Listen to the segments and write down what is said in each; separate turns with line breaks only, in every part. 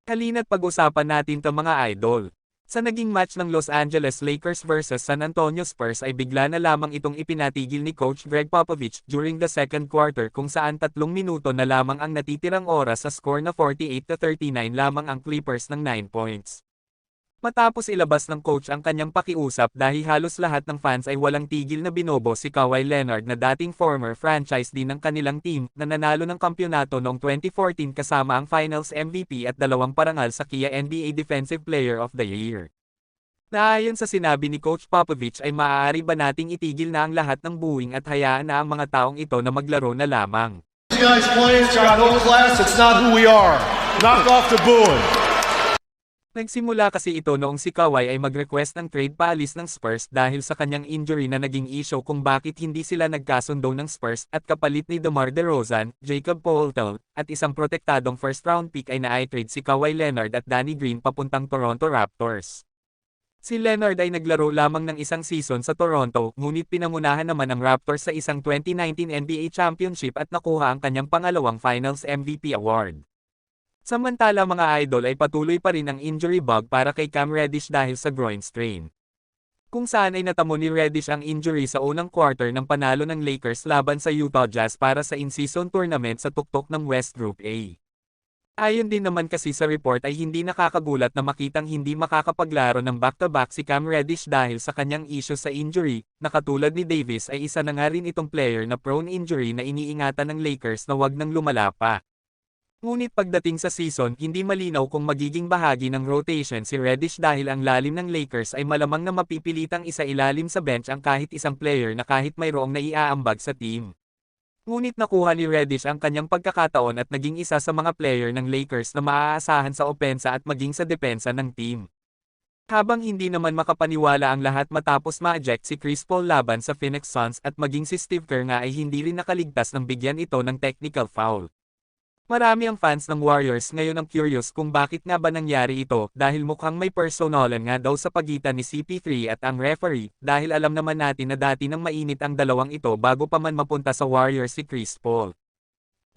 Halina't pag-usapan natin 'to mga idol. Sa naging match ng Los Angeles Lakers versus San Antonio Spurs ay bigla na lamang itong ipinatigil ni Coach Greg Popovich during the second quarter kung saan 3 minuto na lamang ang natitirang oras sa score na 48-39 lamang ang Clippers ng 9 points. Matapos ilabas ng coach ang kanyang pakiusap dahil halos lahat ng fans ay walang tigil na binobo si Kawhi Leonard na dating former franchise din ng kanilang team na nanalo ng kampyonato noong 2014 kasama ang Finals MVP at 2 parangal sa KIA NBA Defensive Player of the Year. Naayon sa sinabi ni Coach Popovich ay maaari ba nating itigil na ang lahat ng booing at hayaan na ang mga taong ito na maglaro na lamang.
These guys playing John Class, it's not who we are. Knock off the booing.
Nagsimula kasi ito noong si Kawhi ay mag-request ng trade paalis ng Spurs dahil sa kanyang injury na naging issue kung bakit hindi sila nagkasundo ng Spurs at kapalit ni DeMar DeRozan, Jacob Poeltl, at isang protektadong first-round pick ay na-trade si Kawhi Leonard at Danny Green papuntang Toronto Raptors. Si Leonard ay naglaro lamang ng isang season sa Toronto, ngunit pinangunahan naman ang Raptors sa isang 2019 NBA Championship at nakuha ang kanyang pangalawang Finals MVP award. Samantala mga idol ay patuloy pa rin ang injury bug para kay Cam Reddish dahil sa groin strain. Kung saan ay natamo ni Reddish ang injury sa unang quarter ng panalo ng Lakers laban sa Utah Jazz para sa in-season tournament sa tuktok ng West Group A. Ayon din naman kasi sa report ay hindi nakakagulat na makitang hindi makakapaglaro ng back-to-back si Cam Reddish dahil sa kanyang issue sa injury, na katulad ni Davis ay isa na nga rin itong player na prone injury na iniingatan ng Lakers na wag nang lumala pa. Ngunit pagdating sa season hindi malinaw kung magiging bahagi ng rotation si Reddish dahil ang lalim ng Lakers ay malamang na mapipilitang isailalim sa bench ang kahit isang player na kahit mayroong naiaambag sa team. Ngunit nakuha ni Reddish ang kanyang pagkakataon at naging isa sa mga player ng Lakers na maaasahan sa opensa at maging sa depensa ng team. Habang hindi naman makapaniwala ang lahat matapos ma-eject si Chris Paul laban sa Phoenix Suns at maging si Steve Kerr nga ay hindi rin nakaligtas ng bigyan ito ng technical foul. Marami ang fans ng Warriors ngayon ang curious kung bakit nga ba nangyari ito dahil mukhang may personalan nga daw sa pagitan ni CP3 at ang referee dahil alam naman natin na dati nang mainit ang dalawang ito bago pa man mapunta sa Warriors si Chris Paul.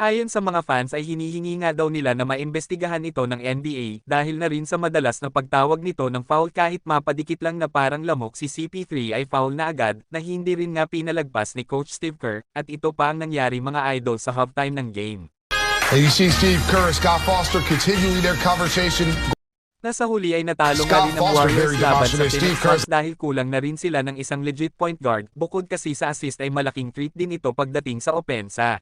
Ayon sa mga fans ay hinihingi nga daw nila na maimbestigahan ito ng NBA dahil na rin sa madalas na pagtawag nito ng foul kahit mapadikit lang na parang lamok si CP3 ay foul na agad na hindi rin nga pinalagpas ni Coach Steve Kerr at ito pa ang nangyari mga idol sa halftime ng game.
And you see Steve Kerr and Scott Foster continuing their conversation.
Nasa huli ay natalo nga rin ng Warriors laban sa Phoenix Suns dahil kulang na rin sila ng isang legit point guard, bukod kasi sa assist ay malaking treat din ito pagdating sa opensa.